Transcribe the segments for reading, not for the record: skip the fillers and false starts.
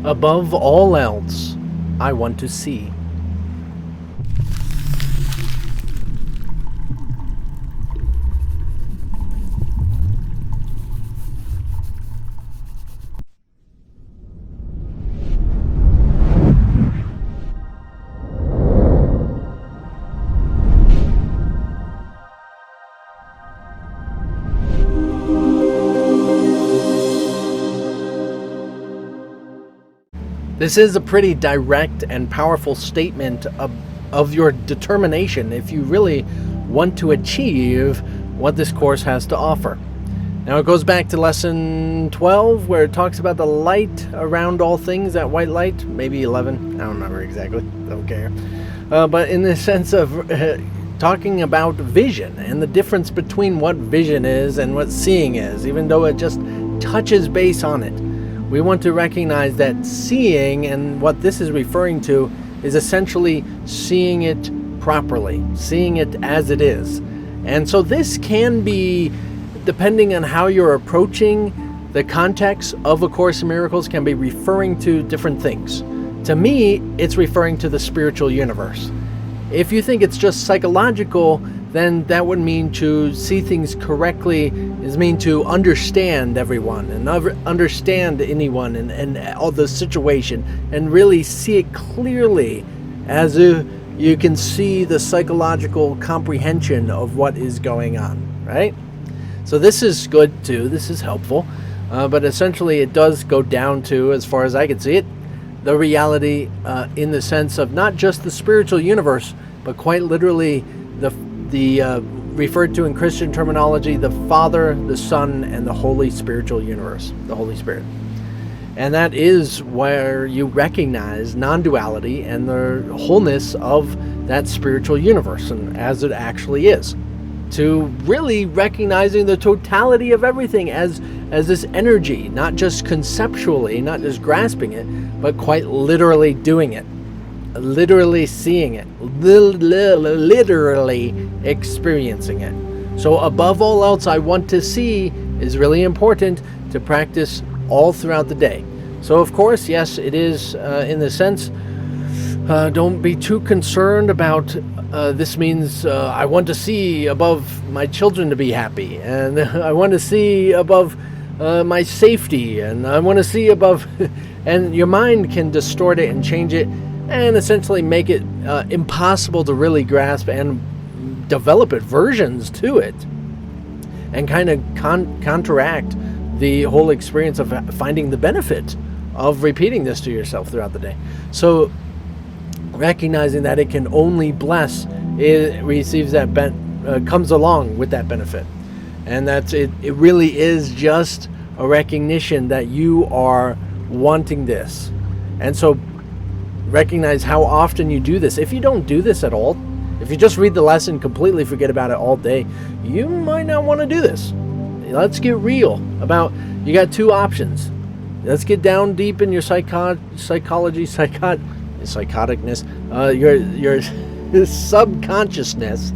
Above all else, I want to see. This is a pretty direct and powerful statement of your determination if you really want to achieve what this course has to offer. Now it goes back to lesson 12 where it talks about the light around all things, that white light, maybe 11, I don't remember exactly, don't care. But in the sense of talking about vision and the difference between what vision is and what seeing is, even though it just touches base on it. We want to recognize that seeing, and what this is referring to, is essentially seeing it properly, seeing it as it is. And so this can be, depending on how you're approaching the context of A Course in Miracles, can be referring to different things. To me, it's referring to the spiritual universe. If you think it's just psychological, then that would mean to see things correctly is mean to understand everyone and understand anyone and all the situation and really see it clearly as if you can see the psychological comprehension of what is going on, right? So this is good too, this is helpful, but essentially it does go down to, as far as I can see it, the reality in the sense of not just the spiritual universe, but quite literally the referred to in Christian terminology, the Father, the Son, and the Holy Spiritual Universe, the Holy Spirit. And that is where you recognize non-duality and the wholeness of that spiritual universe and as it actually is. To really recognizing the totality of everything as this energy, not just conceptually, not just grasping it, but quite literally doing it. Literally seeing it, literally experiencing it. So above all else, I want to see is really important to practice all throughout the day. So of course, yes, it is in the sense, don't be too concerned about this means I want to see above my children to be happy, and I want to see above my safety, and I want to see above, and your mind can distort it and change it and essentially make it impossible to really grasp and develop versions to it, and kind of counteract the whole experience of finding the benefit of repeating this to yourself throughout the day. So recognizing that it can only bless, it receives that comes along with that benefit, and that's it. It really is just a recognition that you are wanting this, and so recognize how often you do this. If you don't do this at all, if you just read the lesson, completely forget about it all day, you might not want to do this. Let's get real about, you got two options. Let's get down deep in your psychoticness, your subconsciousness,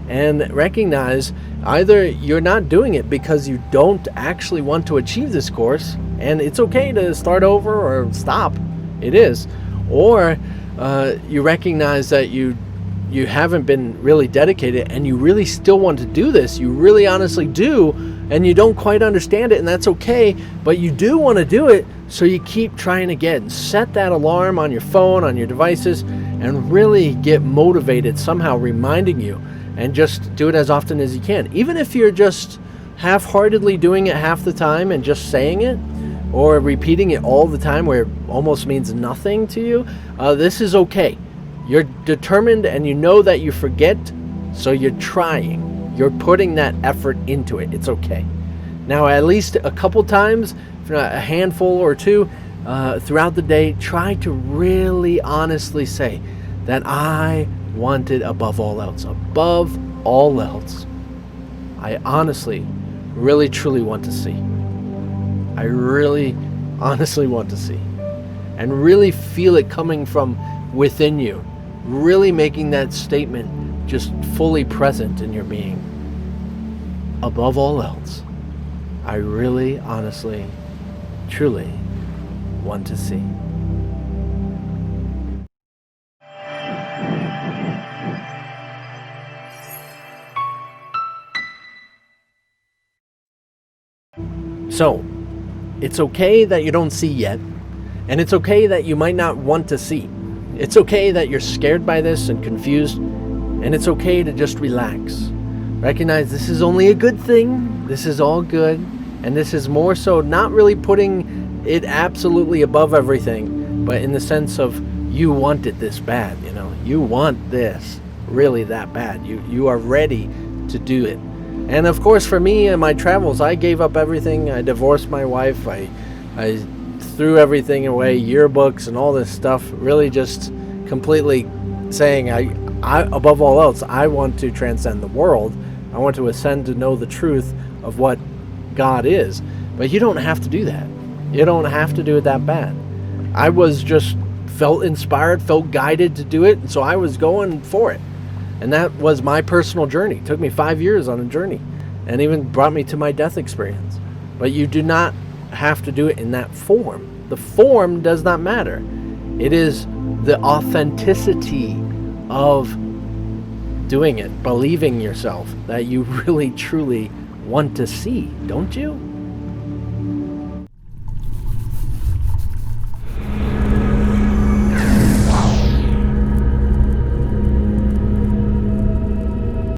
and recognize either you're not doing it because you don't actually want to achieve this course, and it's okay to start over or stop. It is. Or you recognize that you haven't been really dedicated and you really still want to do this. You really honestly do, and you don't quite understand it, and that's okay, but you do want to do it, so you keep trying again. Set that alarm on your phone, on your devices, and really get motivated somehow reminding you, and just do it as often as you can. Even if you're just half-heartedly doing it half the time and just saying it, or repeating it all the time where it almost means nothing to you, this is okay. You're determined and you know that you forget, so you're trying. You're putting that effort into it. It's okay. Now, at least a couple times, if not a handful or two, throughout the day, try to really honestly say that I want it above all else. Above all else, I honestly, really, truly want to see. I really, honestly want to see. And really feel it coming from within you. Really making that statement just fully present in your being. Above all else, I really, honestly, truly want to see. So, it's okay that you don't see yet, and it's okay that you might not want to see. It's okay that you're scared by this and confused, and it's okay to just relax. Recognize this is only a good thing, this is all good, and this is more so not really putting it absolutely above everything, but in the sense of you want it this bad, you want this really that bad. You are ready to do it. And of course, for me and my travels, I gave up everything. I divorced my wife. I threw everything away, yearbooks and all this stuff, really just completely saying, I above all else, I want to transcend the world. I want to ascend to know the truth of what God is. But you don't have to do that. You don't have to do it that bad. I was just felt inspired, felt guided to do it, and so I was going for it. And that was my personal journey. It took me 5 years on a journey, and even brought me to my death experience. But you do not have to do it in that form. The form does not matter. It is the authenticity of doing it, believing yourself, that you really truly want to see, don't you?